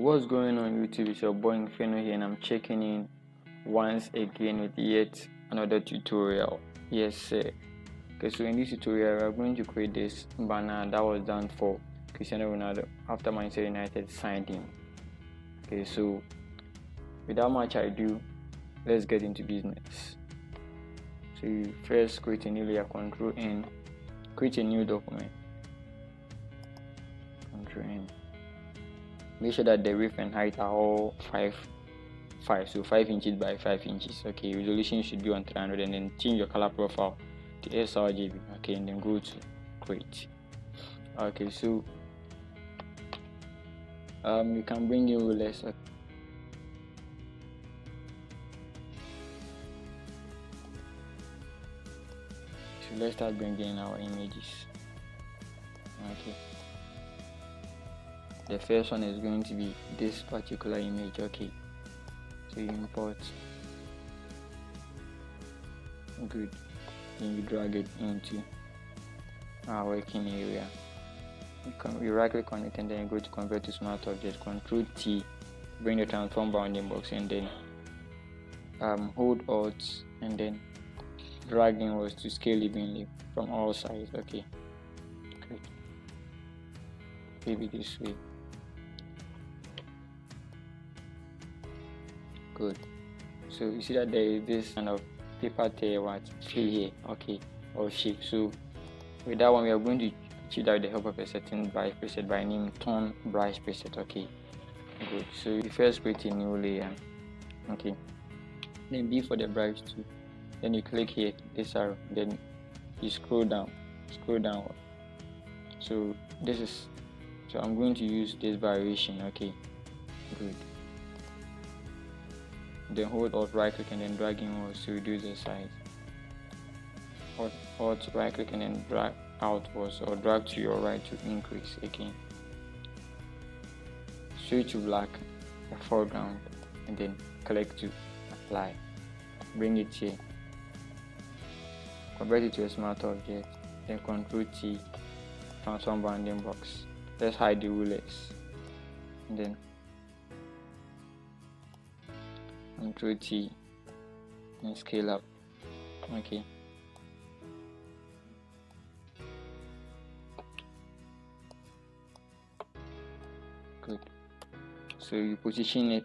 What's going on YouTube? It's your boy Inferno here, and I'm checking in once again with yet another tutorial. Yes sir. Okay, so in this tutorial we are going to create this banner that was done for Cristiano Ronaldo after Manchester United signed him. Okay, so without much ado, let's get into business. So you first create a new layer, Control N, create a new document, Control N. Make sure that the width and height are all 5, so 5 inches by 5 inches. Okay, resolution should be on 300, and then change your color profile to sRGB. Okay, and then go to create. Okay, so you can bring in rulers. So let's start bringing in our images. Okay, the first one is going to be this particular image. Okay, so you import, good, then you drag it into our working area. You right click on it and then you go to convert to smart object, Control T, bring the transform bounding box, and then hold Alt and then drag inwards to scale evenly from all sides. Okay, good, maybe this way. Good. So you see that there is this kind of paper tail here, okay, or shape. So with that one, we are going to achieve that with the help of a certain brush preset by name Tone Brush Preset. Okay, good. So you first create a new layer. Okay, then B for the brush too. Then you click here, this arrow. Then you scroll down. So this is. So I'm going to use this variation. Okay, good. Then hold Alt, right click, and then drag inwards to reduce the size. Alt, right click, and then drag outwards or drag to your right to increase again. Switch to black, the foreground, and then click to apply. Bring it here. Convert it to a smart object. Then Control T, transform bounding box. Let's hide the rulers. And then Control T and scale up. Okay, good. So you position it,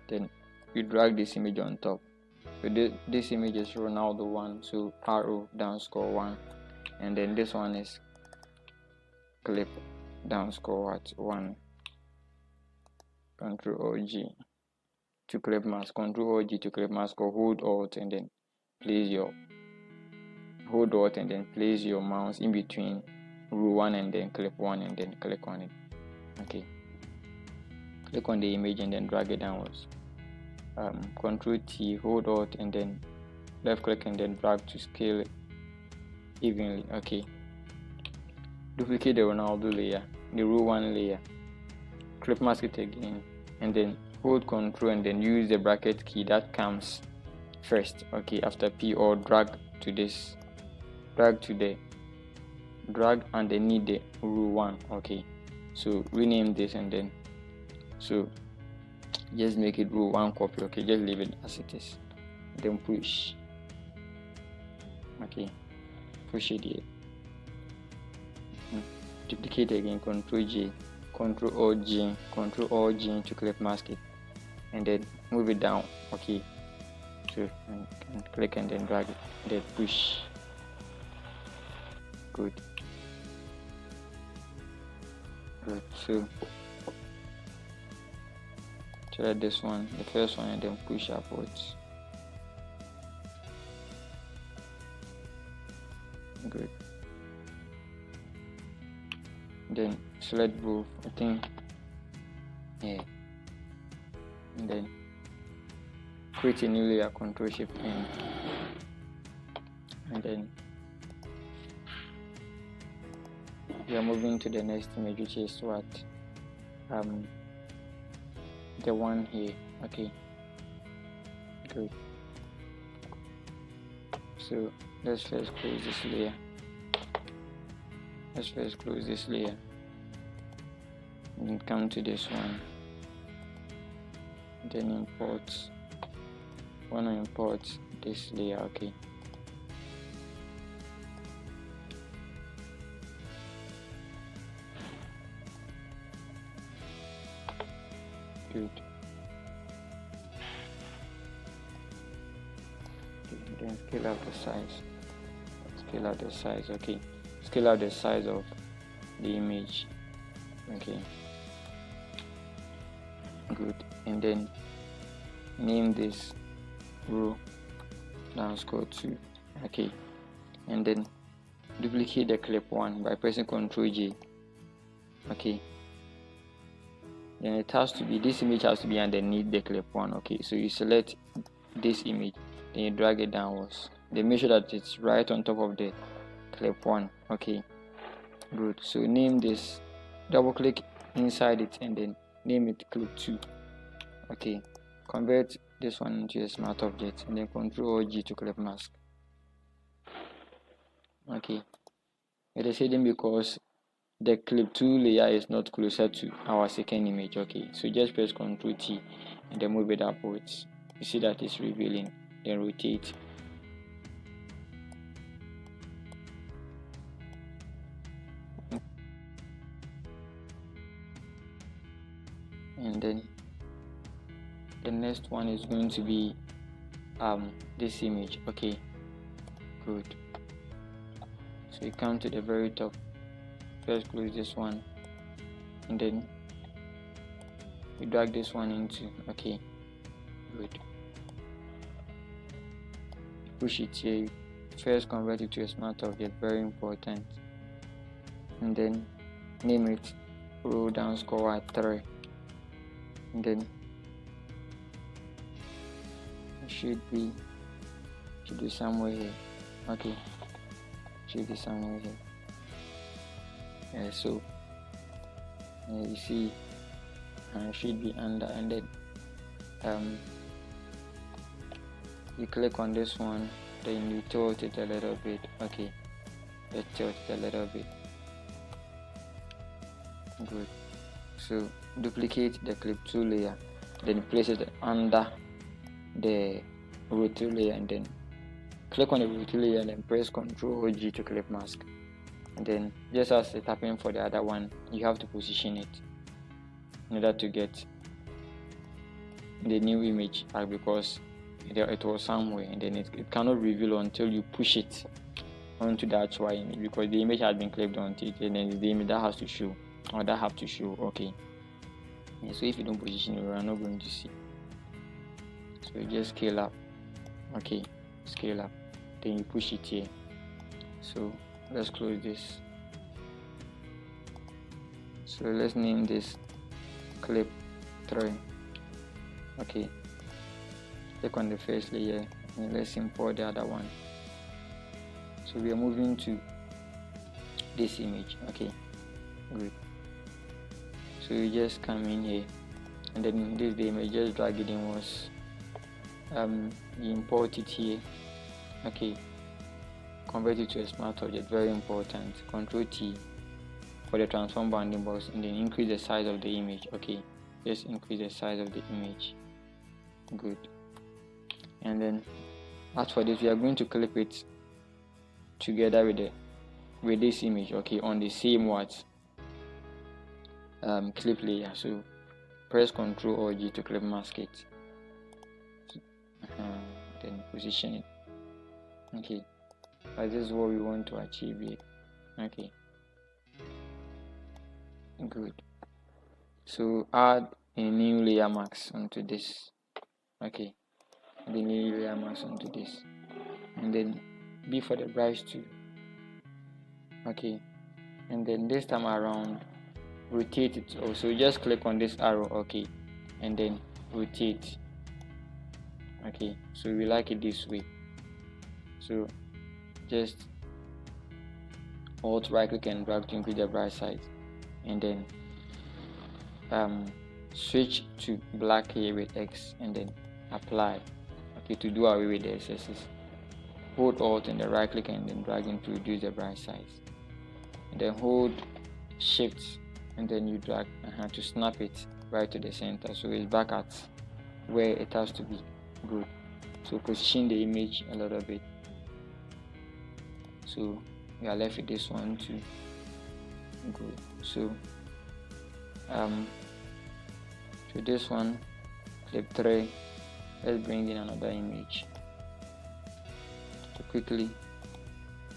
then you drag this image on top. So this image is Ronaldo 1, so arrow down score 1, and then this one is clip down score 1. Control G to clip mask, Control G to clip mask, or hold Alt and then place your mouse in between rule 1 and then clip 1 and then click on it. Okay, click on the image and then drag it downwards. Control T, hold Alt and then left click and then drag to scale it evenly. Okay, duplicate the Ronaldo layer, the rule 1 layer, clip mask it again, and then hold Control and then use the bracket key that comes first. Okay, after P, or drag underneath the rule 1. Okay, so rename this and then so just make it rule 1 copy. Okay, just leave it as it is, then push. Okay, push it here. Duplicate again, Control J, Control G to clip mask it, and then move it down. Okay, so and click and then drag it, then push. Good. So select this one, the first one, and then push upwards. Good. Then select both, I think, yeah, and then create a new layer, Control Shift N, and then we are moving to the next image, which is what the one here. Okay, good. So let's first close this layer. then come to this one, then import. Want to import this layer. Okay, good. Then scale out the size. Okay, scale out the size of the image. Okay, good. And then name this row underscore 2. Okay, and then duplicate the clip 1 by pressing Ctrl J. Okay, then it has to be, this image has to be underneath the clip 1. Okay, so you select this image, then you drag it downwards, then make sure that it's right on top of the clip 1. Okay, good. So name this, double click inside it, and then name it clip 2. Okay, convert this one into a smart object, and then Ctrl G to clip mask. Okay, it is hidden because the clip 2 layer is not closer to our second image. Okay, so just press Ctrl T and then move it upwards. You see that it's revealing, then rotate. And then the next one is going to be this image. Okay, good. So you come to the very top, first close this one, and then you drag this one into. Okay, good. Push it here, first convert it to a smart object, very important, and then name it row underscore 3, and then it should be somewhere here. Okay, should be somewhere here. So you see it should be under, and then you click on this one, then you tilt it a little bit. Okay, let's tilt it a little bit. Good. So duplicate the clip 2 layer, then place it under the row 2 layer, and then click on the row 2 layer and then press Ctrl G to clip mask. And then just as it happened for the other one, you have to position it in order to get the new image back, because it was somewhere, and then it cannot reveal until you push it onto the actual image, because the image has been clipped onto it, and then it's the image that has to show, or that have to show. Okay, and so if you don't position it, we are not going to see. So you just scale up. Okay, scale up, then you push it here. So let's close this. So let's name this clip 3. Okay, click on the first layer and let's import the other one. So we are moving to this image. Okay, good. So you just come in here, and then this the image, just drag it inwards. You import it here. Okay, convert it to a smart object, very important. Ctrl T for the transform bounding box, and then increase the size of the image. Okay, just increase the size of the image. Good. And then as for this, we are going to clip it together with this image. Okay, on the same clip layer. So press Ctrl or G to clip mask it. Then position it. Okay, but this is what we want to achieve here. Okay, good. So add a new layer mask onto this. Okay, the new layer mask onto this, and then B for the brush too. Okay, and then this time around rotate it also. Just click on this arrow. Okay, and then rotate. Okay, so we like it this way. So just alt right click and drag to increase the brush size, and then switch to black here with X, and then apply. Okay, to do away with the excesses, hold alt and then right click and then drag in to reduce the brush size, and then hold shift and then you drag to snap it right to the center, so it's back at where it has to be. Good. So position the image a little bit, so we are left with this one too. Good. So to this one, clip 3, let's bring in another image. So quickly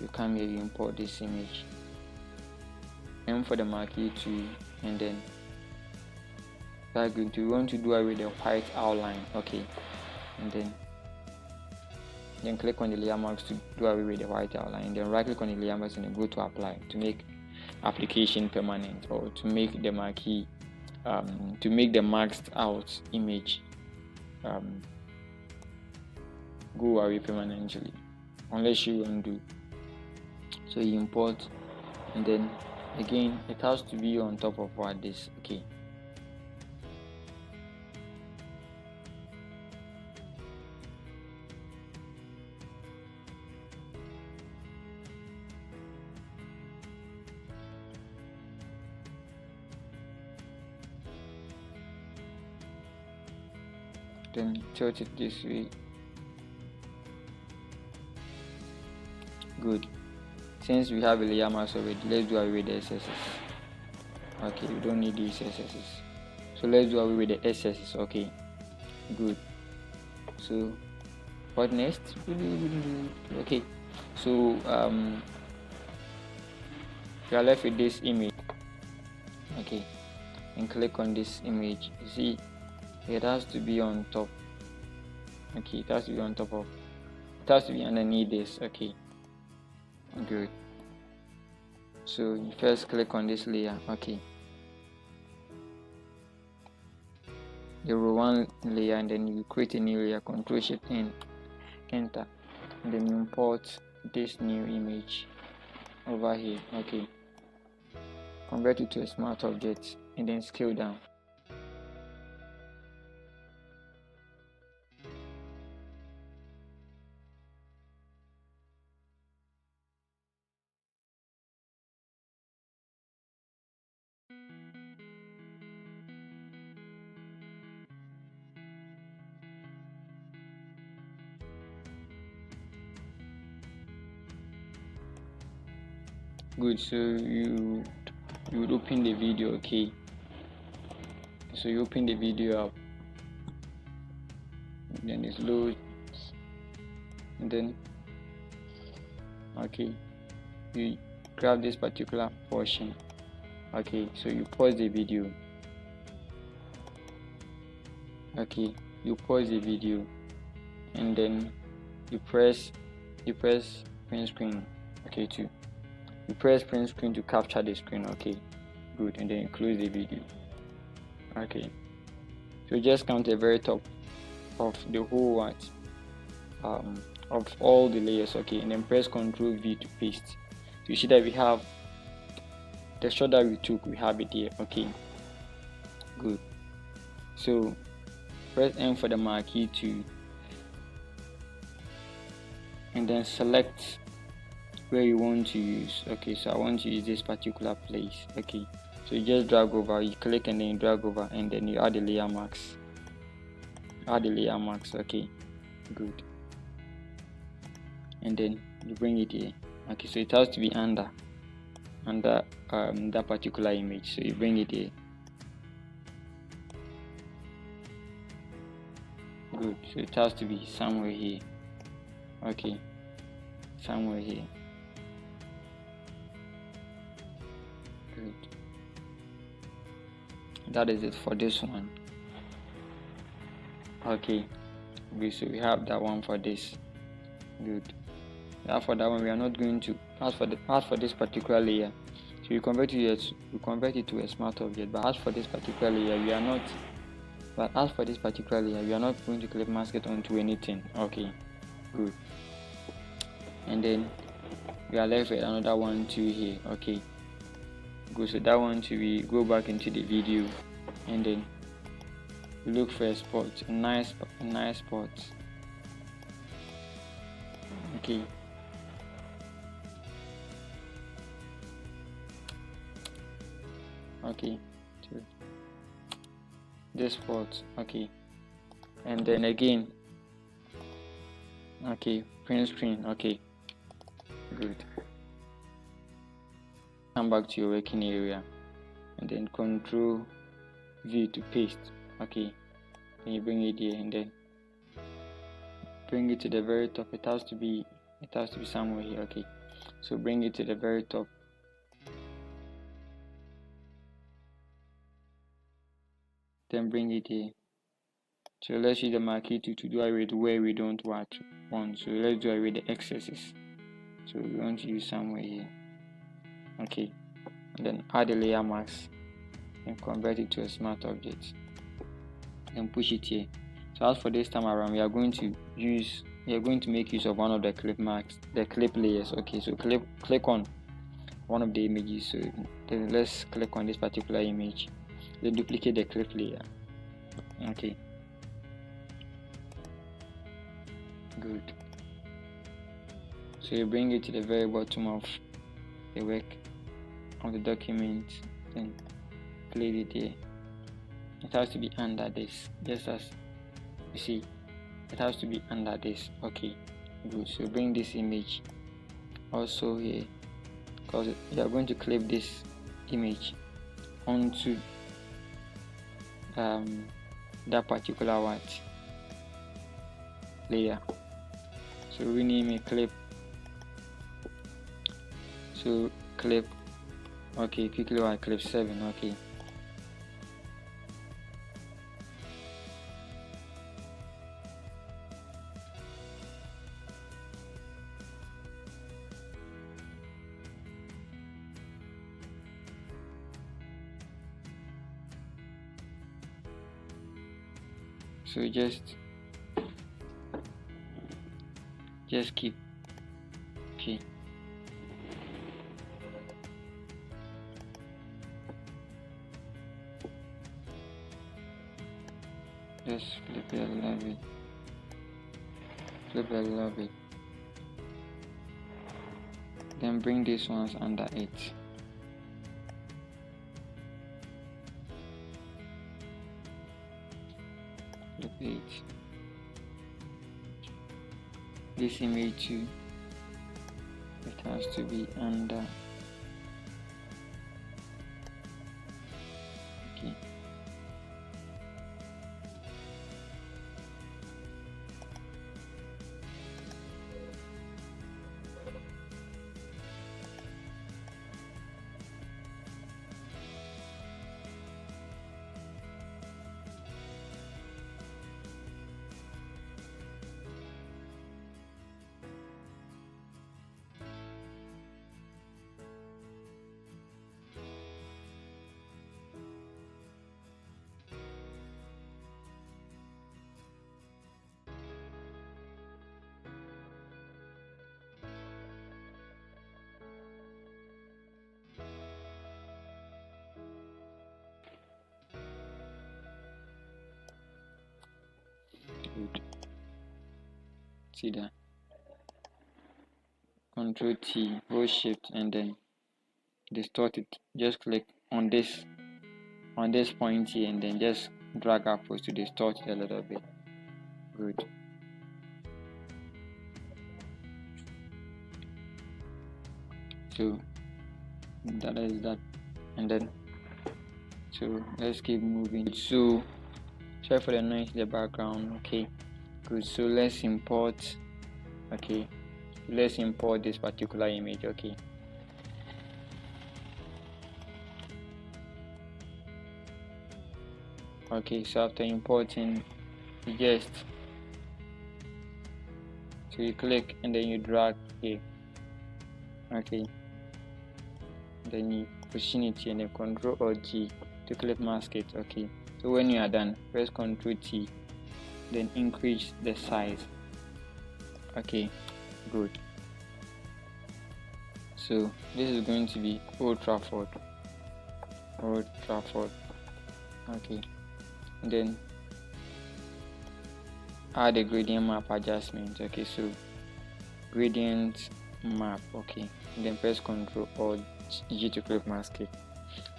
you come here, you import this image, aim for the marquee tool, and then that's going to want to do away with the white outline. Okay, and then click on the layer marks to do away with the white outline, and then right click on the layer marks and then go to apply to make application permanent, or to make the marquee to make the maxed out image go away permanently, unless you undo. So you import, and then again it has to be on top of what this. Okay, then tilt it this way. Good. Since we have a layer mask already, let's do away with the SSS. Okay, we don't need these SSS, so let's do away with the SSS. Okay, good. So what next? Okay, so we are left with this image. Okay, and click on this image. You see, it has to be on top. Okay, it has to be on top of, it has to be underneath this. Okay, good. So you first click on this layer. Okay, the row 1 layer, and then you create a new layer, Ctrl Shift N, enter, and then you import this new image over here. Okay, convert it to a smart object, and then scale down. Good. So you would open the video. Okay, so you open the video up, and then it loads, and then okay, you grab this particular portion. Okay, so you pause the video. Okay, you pause the video, and then you press print screen. Okay, too. You press print screen to capture the screen. Okay, good, and then you close the video. Okay, so just come to the very top of the whole of all the layers. Okay, and then press Ctrl V to paste. So you see that we have the shot that we took, we have it here. Okay, good. So press M for the marquee tool, and then select where you want to use. Okay, so I want to use this particular place. Okay, so you just drag over, you click, and then you drag over, and then you add the layer marks. Okay, good, and then you bring it here. Okay, so it has to be under that particular image, so you bring it here. Good, so it has to be somewhere here. Okay, somewhere here. Good, that is it for this one. Okay, good, so we have that one for this. Good. Now for that one, we are not going to as for this particular layer, so you convert it to a smart object. But as for this particular layer, we are not going to clip mask it onto anything. Okay, good, and then we are left with another one too here. Okay, good. So that one too, we go back into the video, and then look for a spot, a nice spot. Okay, okay, to this spot, okay, and then again, okay, print screen, okay, good. Come back to your working area and then Control V to paste, okay, then you bring it here and then bring it to the very top. It has to be somewhere here, okay, so bring it to the very top. Then bring it here. So let's use the marquee to do away with where we don't want. So let's do away with the excesses. So we want to use somewhere here, okay, and then add a layer mask and convert it to a smart object and push it here. So as for this time around, we are going to make use of one of the clip marks, the clip layers, okay. So click on one of the images. So then let's click on this particular image, then duplicate the clip layer, okay, good. So you bring it to the very bottom of the work of the document and place it here. It has to be under this, just as you see, it has to be under this, okay, good. So bring this image also here, because you are going to clip this image onto that particular layer. So rename it clip, so clip, okay, quickly clip 7, okay, so just keep, okay, just flip it a little bit, then bring these ones under it, flip it, this image too, it has to be under, okay, good. See that? Control T, hold shift and then distort it. Just click on this point here and then just drag upwards to distort it a little bit. Good. So that is that, and then so let's keep moving. So sorry for the noise in the background, okay, good. So let's import, okay, let's import this particular image, okay, okay. So after importing, you just, so you click and then you drag here, okay, then you position it here and then Control or G to clip mask it, okay. So when you are done, press Control T, then increase the size, okay, good. So this is going to be Old Trafford, okay, and then add a gradient map adjustment, okay. So gradient map, okay, and then press Control or G to clip mask it,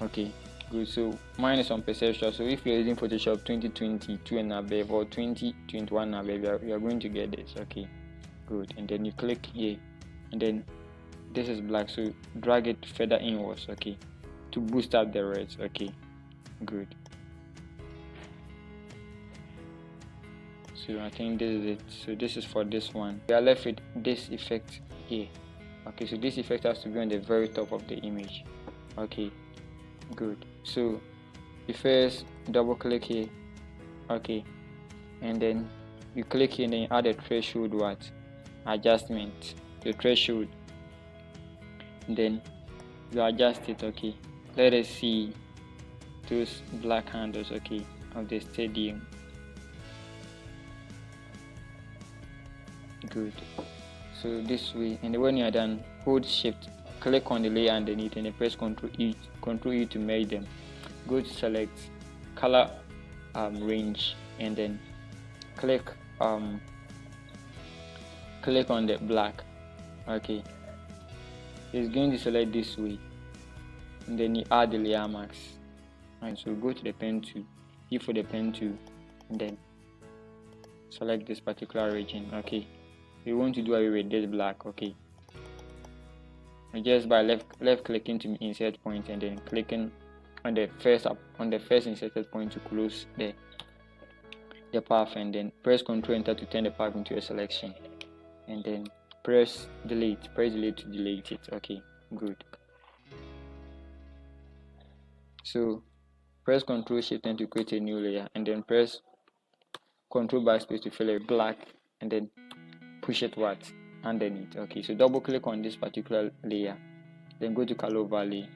okay. Good. So mine is on perceptual. So if you're using Photoshop 2022 and above or 2021 and above, you're going to get this. Okay. Good. And then you click here, and then this is black. So drag it further inwards. Okay. To boost up the reds. Okay. Good. So I think this is it. So this is for this one. We are left with this effect here. Okay. So this effect has to be on the very top of the image. Okay. Good. So you first double click here. Okay. And then you click here and then you add a threshold adjustment, the threshold, and then you adjust it. Okay. Let us see those black handles, okay, of the stadium. Good. So this way, and when you are done, hold shift, click on the layer underneath, and then press Ctrl E to merge them. Go to select color range, and then click on the black. Okay, it's going to select this way, and then you add the layer mask. And so go to the pen tool, hit for the pen tool, and then select this particular region. Okay, we want to do away with this black. Okay, just by left clicking to insert point, and then clicking on the first inserted point to close the path, and then press Ctrl Enter to turn the path into a selection, and then press delete to delete it. Okay, good. So press Ctrl Shift and to create a new layer, and then press Ctrl Backspace to fill it black, and then push it underneath. Okay, so double click on this particular layer, then go to color overlay,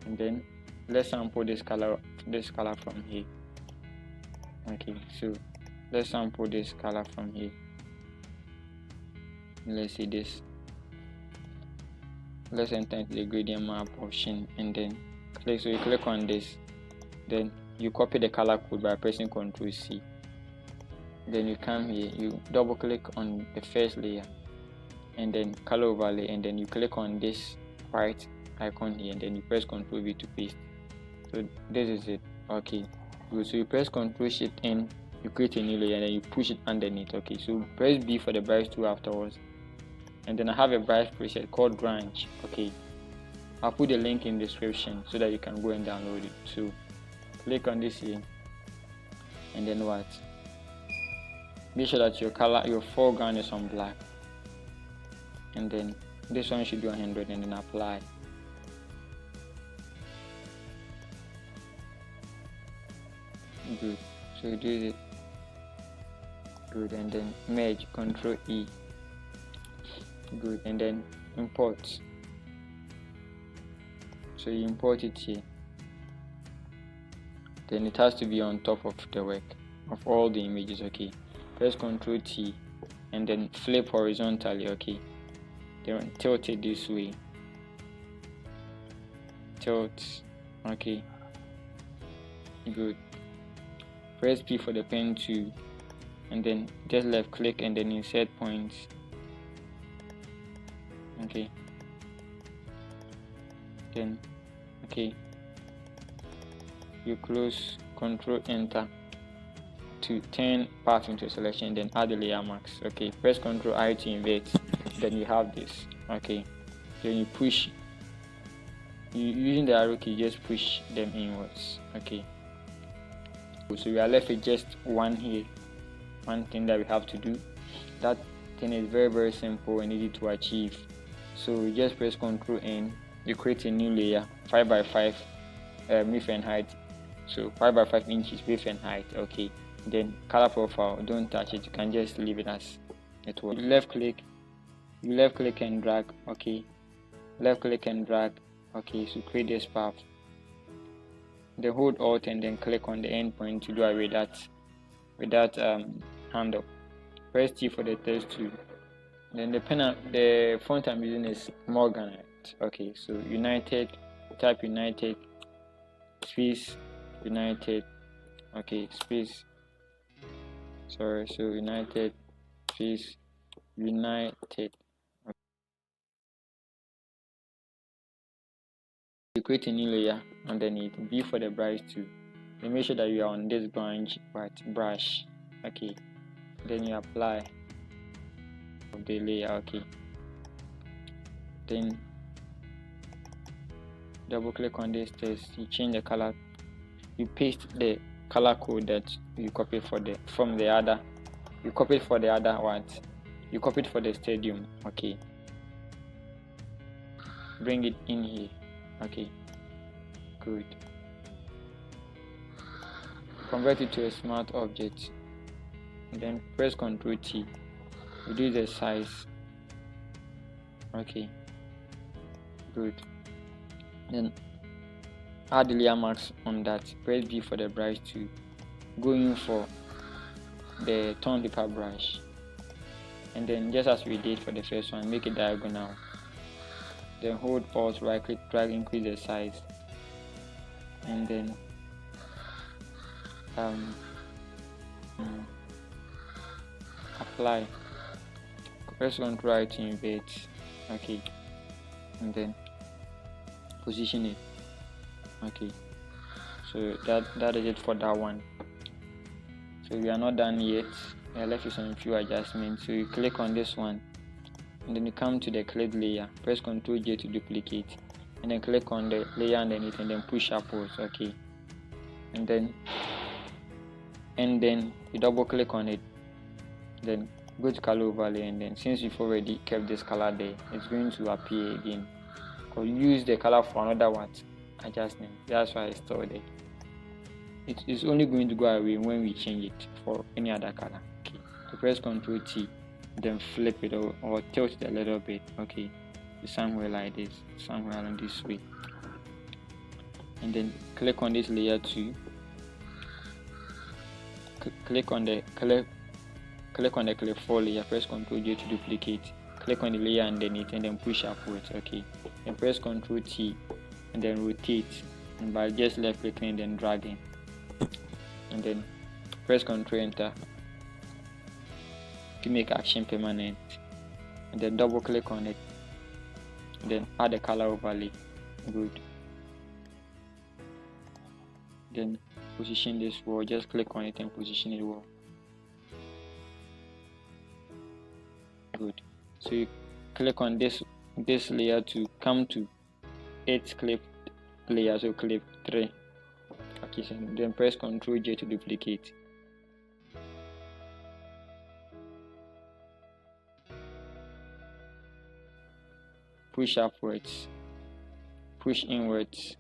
and then let's sample this color from here. Okay, so let's sample this color from here. Let's see this. Let's enter into the gradient map option, and then click. So you click on this, then you copy the color code by pressing Ctrl C. Then you come here, you double click on the first layer, and then color overlay, and then you click on this white icon here, and then you press Ctrl V to paste. So this is it. Okay, good. So you press Ctrl Shift N, you create a new layer, and then you push it underneath. Okay, so press B for the brush tool afterwards, and then I have a brush preset called Grunge. Okay, I'll put the link in the description so that you can go and download it. So click on this here, and then be sure that your foreground is on black, and then this one should be 100, and then apply. Good. So you do it. Good. And then merge, Ctrl E. Good. And then import. So you import it here. Then it has to be on top of the work of all the images. Okay, press Ctrl T, and then flip horizontally. Okay, then tilt it this way, tilt. Okay, good. Press P for the pen tool, and then just left click and then insert points. Okay, then okay, you close, Ctrl Enter to turn path into a selection, then add the layer marks. Okay, press Ctrl I to invert, then you have this. Okay, then you push, using the arrow key, just push them inwards. Okay, so we are left with just one here, one thing that we have to do. That thing is very simple and easy to achieve. So you just press Ctrl N, you create a new layer, 5x5 width and height, so 5x5 inches width and height. Okay, then color profile, don't touch it, you can just leave it as it was. You left click and drag. Okay, left click and drag. Okay, so create this path, then hold Alt and then click on the end point to do away with that handle. Press T for the text tool, then the font I'm using is Morganite. Okay, so United, type United space United. Okay, space, sorry, so United space United. You create a new layer underneath. B for the brush tool. Then make sure that you are on this brush. Okay. Then you apply the layer. Okay. Then double click on this text. You change the color. You paste the color code that you copied from the other. You copied for the other what? You copied for the stadium. Okay. Bring it in here. Okay. Good. Convert it to a smart object. And then press Ctrl T. Reduce the size. Okay. Good. Then add the layer marks on that. Press B for the brush to go in for the tone paper brush. And then just as we did for the first one, make it diagonal. Then hold Alt, right click, drag, increase the size. And then apply. Press Ctrl to invert. Okay. And then position it. Okay. So that is it for that one. So we are not done yet. We are left with some few adjustments. So you click on this one, and then you come to the clip layer. Press Ctrl J to duplicate, and then click on the layer underneath, and then push upwards. Okay. And then you double click on it. Then go to color overlay, and then since you've already kept this color there, it's going to appear again. Or use the color for another adjustment. That's why it's still there. It's only going to go away when we change it for any other color. Okay. So press Ctrl T, then flip it or tilt it a little bit. Okay. Somewhere like this, somewhere along this way. And then click on this layer 2. Click on the clip 4 layer. Press Ctrl J to duplicate. Click on the layer underneath, and then push upwards. Okay. Then press Ctrl T, and then rotate, and by just left clicking and then dragging. And then press Ctrl Enter to make action permanent, and then double click on it, and then add the color overlay. Good. Then position this well. Just click on it and position it well. Good. So you click on this layer to come to its clip layer, so clip 3. Okay, so then press Ctrl J to duplicate. Push upwards, push inwards.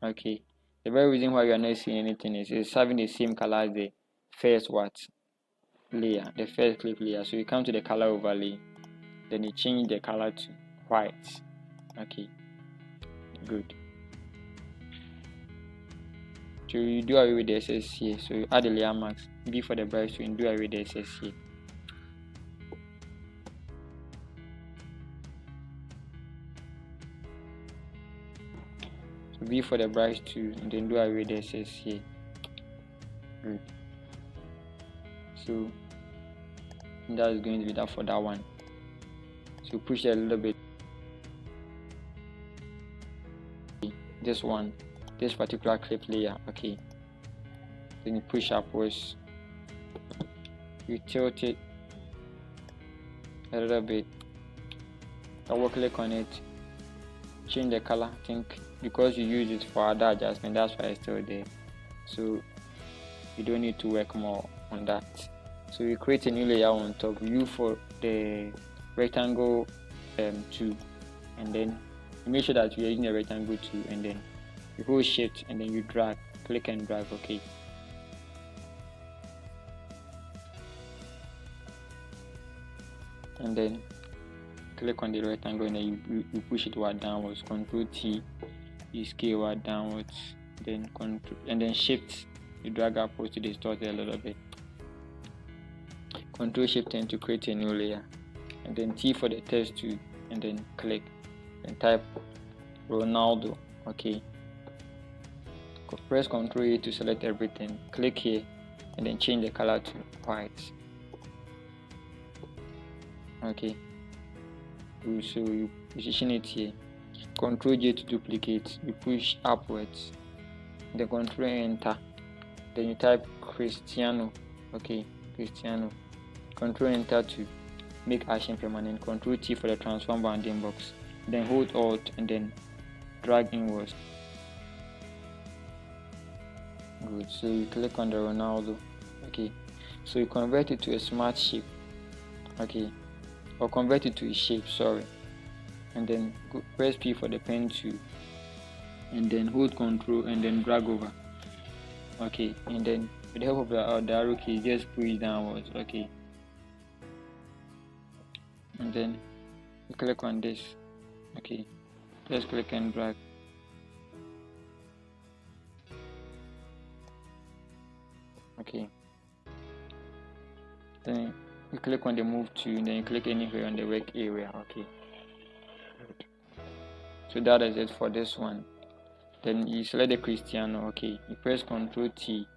Okay. The very reason why you are not seeing anything is it's having the same color as the first layer, the first clip layer. So you come to the color overlay, then you change the color to white. Okay. Good. So you do away with the SS here. So you add the layer marks. B for the brush to do away with the SS here. So B for the brush to then do away with the SS here. Good. So that is going to be that for that one. So push it a little bit. This particular clip layer. Okay. Then you push upwards. You tilt it a little bit. Double click on it. Change the color. I think because you use it for other adjustment, that's why it's still there. So you don't need to work more on that. So you create a new layer on top. You for the rectangle 2, and then you make sure that you're using the rectangle 2, and then you hold shift and then you drag, click and drag. Okay. And then click on the rectangle, and then you push it downwards. Ctrl T, you scale downwards. Then Ctrl and then shift, you drag upwards to distort it a little bit. Ctrl Shift N to create a new layer, and then T for the text to, and then click and type Ronaldo. Okay. Press Ctrl A to select everything. Click here and then change the color to white. Okay. So you position it here. Control J to duplicate. You push upwards. Then Control Enter. Then you type Cristiano. Okay, Cristiano. Control Enter to make action permanent. Control T for the transform bounding box. Then hold Alt and then drag inwards. Good. So you click on the Ronaldo. Okay. So you convert it to a smart shape. Okay. Or convert it to a shape. Sorry. And then press P for the pen tool. And then hold Control and then drag over. Okay. And then with the help of the arrow key, just push downwards. Okay. And then you click on this. Okay. Just click and drag. Okay. Then you click on the move to, and then you click anywhere on the work area. Okay. So that is it for this one. Then you select the Cristiano. Okay. You press Ctrl T,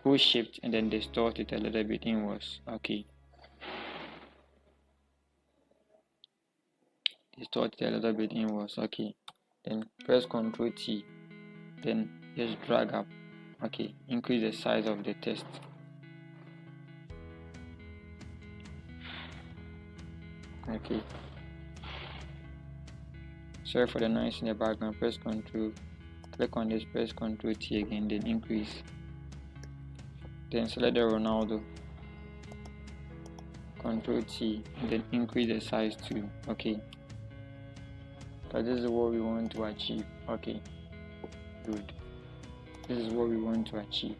hold Shift, and then distort it a little bit inwards. Okay. Distort it a little bit inwards. Okay. Then press Ctrl T. Then just drag up. Okay. Increase the size of the text. Okay. Sorry for the noise in the background. Press Ctrl, click on this, press Ctrl T again, then increase. Then select the Ronaldo. Ctrl T, and then increase the size too. Okay. So this is what we want to achieve. Okay. Good. This is what we want to achieve.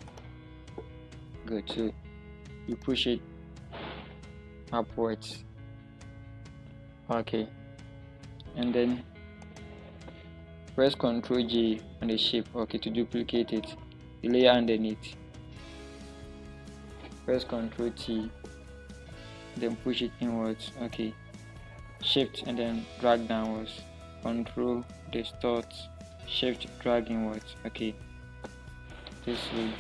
Good. So you push it upwards. Okay. And then press Ctrl J on the shape. Okay, to duplicate it. The layer underneath. Press Ctrl T. Then push it inwards. Okay. Shift and then drag downwards. Control, distort, Shift, drag inwards. Okay. This way.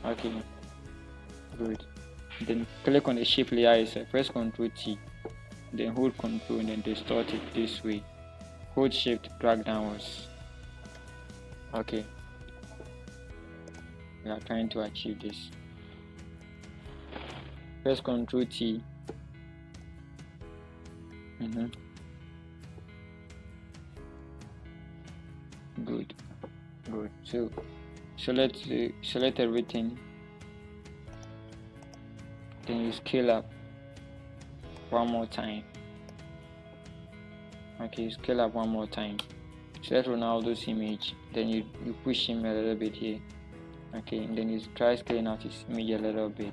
Okay. Good. Then click on the shape layer itself. Press Ctrl T. Then hold Control and then distort it this way. Hold Shift, drag downwards. Okay. We are trying to achieve this. Press Ctrl T. Good. Good. So select everything. Then you scale up one more time. Okay, scale up one more time. Select Ronaldo's image. Then you push him a little bit here. Okay, and then you try scaling out his image a little bit.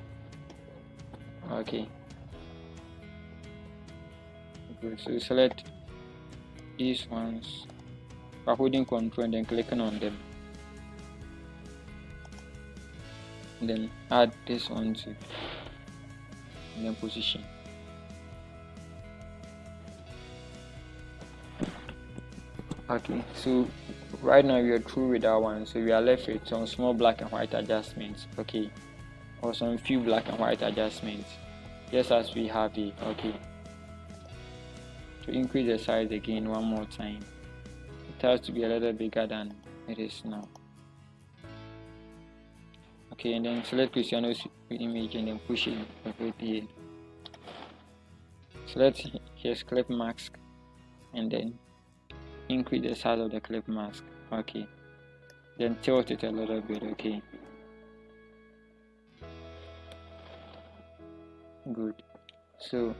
Okay. Good. So select these ones by holding Control and then clicking on them. And then add this one too. And then position. Okay, so right now we are through with that one, so we are left with some small black and white adjustments. Okay, or some few black and white adjustments, just as we have it. Okay, to increase the size again one more time, it has to be a little bigger than it is now. Okay, and then select Cristiano's image and then push it over here. Select his clip mask and then increase the size of the clip mask. Okay, then tilt it a little bit. Okay, good. So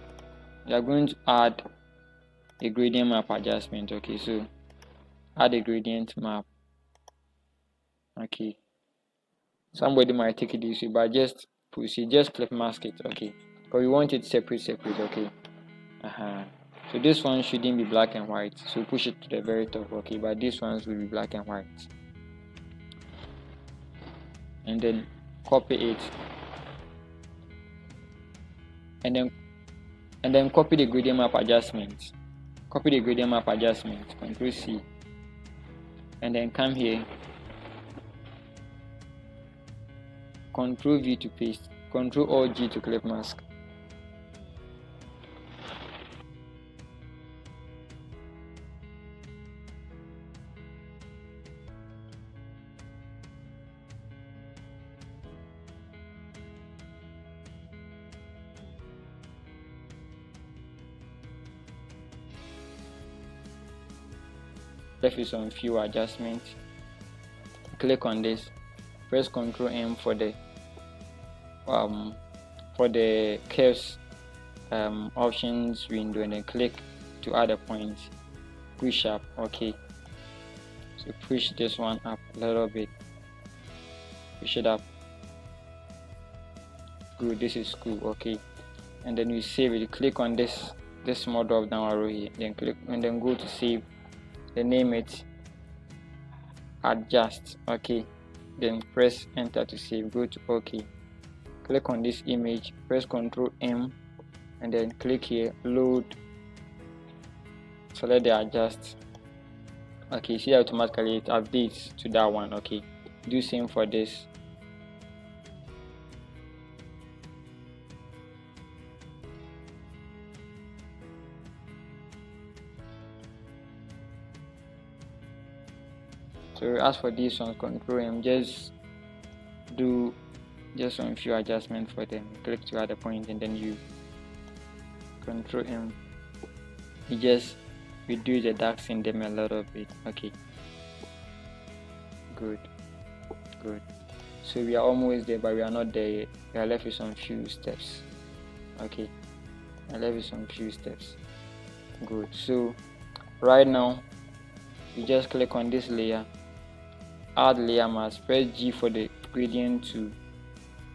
we are going to add a gradient map adjustment. Okay, so add a gradient map. Okay, somebody might take it this way, but just proceed, just clip mask it. Okay, but we want it separate. Okay. So this one shouldn't be black and white, so push it to the very top. Okay, but these ones will be black and white. And then copy it, and then copy the gradient map adjustment. Copy the gradient map adjustment. Ctrl C, and then come here. Ctrl V to paste. Ctrl Alt G to clip mask. left with some few adjustments. Click on this, press Ctrl M for the curves options window, and then click to add a point. Push up. Okay, so push this one up a little bit, push it up. Good, this is cool. Okay, and then you save it. Click on this small drop down arrow here, then click and then go to save, then name it adjust. Okay, then press enter to save. Go to OK, click on this image, press Ctrl M, and then click here, load, select the adjust. Okay, see automatically it updates to that one. Okay, do same for this. So as for this one, Ctrl M, just do some few adjustments for them. Click to add a point, and then you Ctrl M, you just reduce the darks in them a little bit. Okay, good. So we are almost there, but we are not there yet. We are left with some few steps. Okay, we are left with some few steps. Good. So right now you just click on this layer, add layer mask, press G for the gradient tool.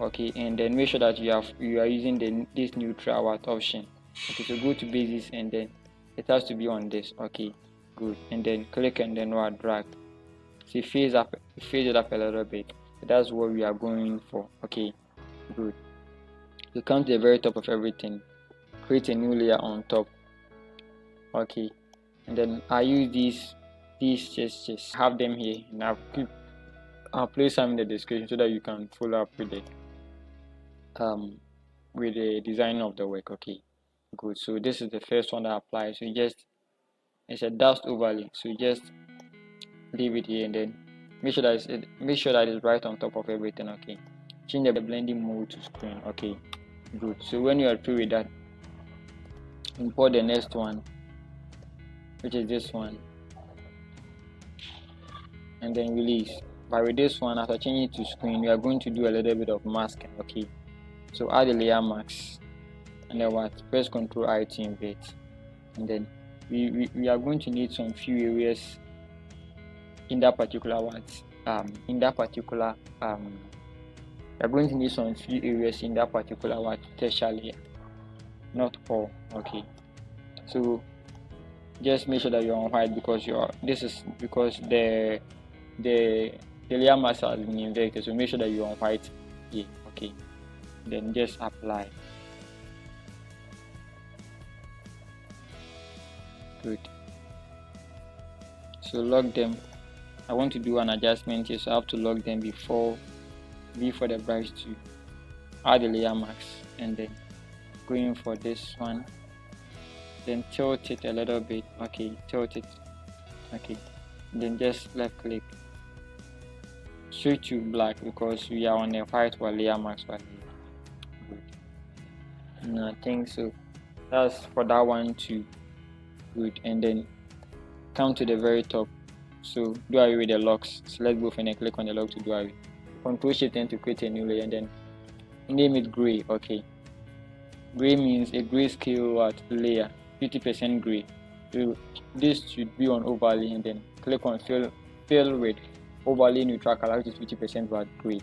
Okay, and then make sure that you are using this neutral out option. Okay, so go to basis, and then it has to be on this. Okay, good, and then click and then drag. See, phase it up a little bit. That's what we are going for. Okay, good. You come to the very top of everything, create a new layer on top. Okay, and then I use these just have them here, and I'll place some in the description so that you can follow up with the design of the work. Okay, good. So this is the first one that applies. So it's a dust overlay, so you just leave it here, and then make sure that it's right on top of everything. Okay, change the blending mode to screen. Okay, good. So when you are through with that, import the next one, which is this one, and then release. But with this one, after changing it to screen, we are going to do a little bit of masking. Okay, so add the layer mask, and then press Ctrl I to invert, and then we are going to need some few areas in that particular we are going to need some few areas in that particular texture layer, not all. Okay, so just make sure that you're on white, because the layer mask has been inverted, so make sure that you're on white here. Okay, then just apply. Good. So lock them. I want to do an adjustment here, so I have to lock them before the brush to add the layer mask, and then going for this one, then tilt it a little bit. Okay, tilt it. Okay, then just left click, switch to black, because we are on a white while layer mask. Good. And I think so that's for that one too. Good. And then come to the very top, so do away with the locks, select both, and then click on the lock to do away. Control Shift N to create a new layer, and then name it gray. Okay, gray means a grayscale layer, 50% gray. So this should be on overlay, and then click on fill with overlay neutral color, which is 50% but gray,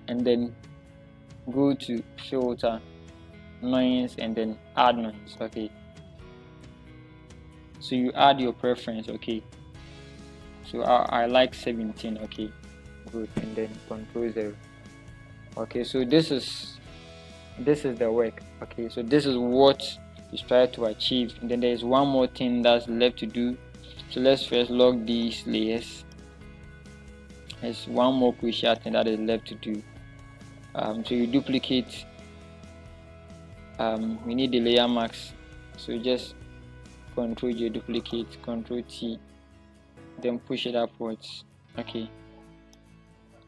and then go to filter, noise, and then add noise. Okay, so you add your preference. Okay, so I like 17. Okay, good, and then Control 0. Okay, so this is the work. Okay, so this is what you try to achieve, and then there is one more thing that's left to do. So let's first lock these layers. There's one more crucial thing that is left to do. So you duplicate. We need the layer mask, so just Control J, duplicate, Control T, then push it upwards. Okay,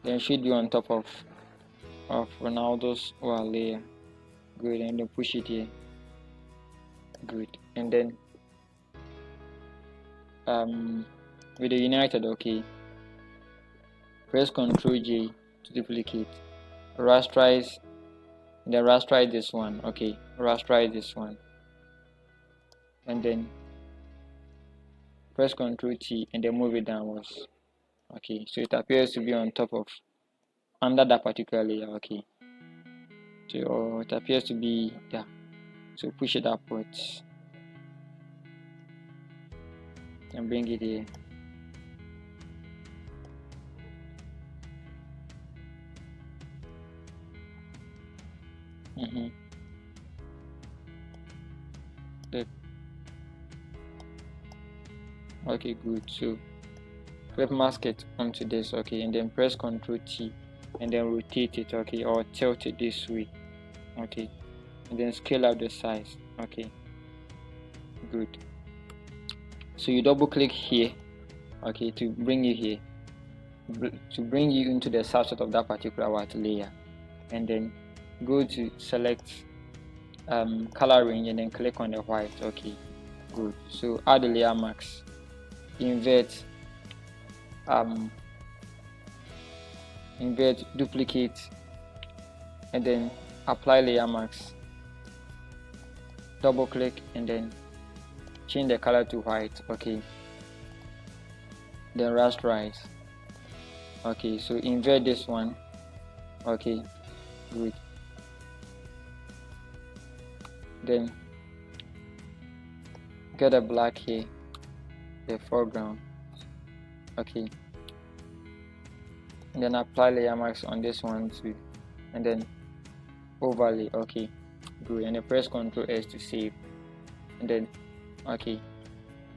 then it should be on top of Ronaldo's layer. Good, and then push it here. Good, and then with the united, okay, press Ctrl J to duplicate, rasterize, then rasterize this one, okay, rasterize this one, and then press Ctrl T and then move it downwards. Okay, so it appears to be on top of under that particular layer. Okay, so it appears to be there, so push it upwards and bring it here. Good. Okay, good. So flip mask it onto this, okay, and then press Ctrl T and then rotate it, okay, or tilt it this way, okay, and then scale up the size. Okay, good. So you double click here, okay, to bring you here, to bring you into the subset of that particular white layer, and then go to select color range and then click on the white. Okay, good. So add the layer mask, invert, duplicate, and then apply layer mask, double click and then change the color to white. Okay, then rasterize. Okay, so invert this one. Okay, good. Then get a black here, the foreground. Okay, and then apply layer mask on this one too, and then overlay. Okay, good. And then press Ctrl S to save, and then okay,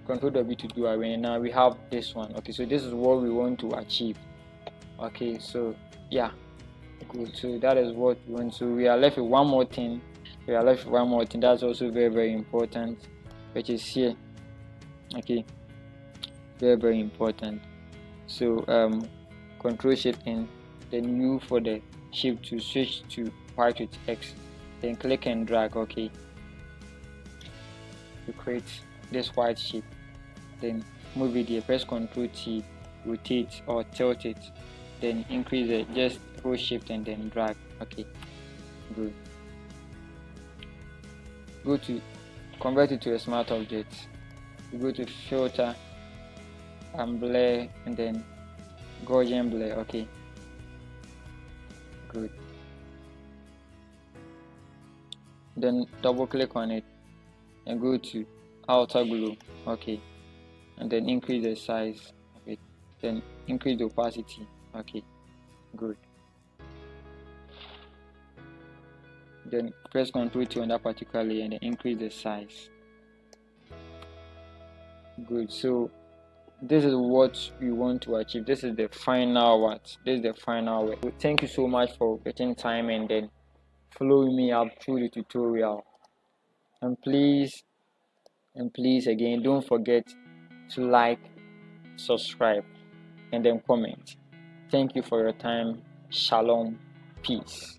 Ctrl W to do arrange. Now we have this one. Okay, so this is what we want to achieve. Okay, so yeah, good. So that is what we want. So we are left with one more thing. That's also very, very important, which is here. Okay, very, very important. So Control Shift in, then U for the shape to switch to white with X, then click and drag. Okay, to create this white shape, then move it here, press Ctrl T, rotate or tilt it, then increase it, just hold Shift and then drag. Okay, good. Go to convert it to a smart object. You go to filter and blur, and then Gaussian blur. Okay, good. Then double click on it and go to outer glow. Okay, and then increase the size of it, then increase the opacity. Okay, good. Then press Ctrl T on that particular layer and then increase the size. Good. So this is what we want to achieve. This is the final what. This is the final way. So thank you so much for getting time and then following me up through the tutorial. And please again, don't forget to like, subscribe, and then comment. Thank you for your time. Shalom. Peace.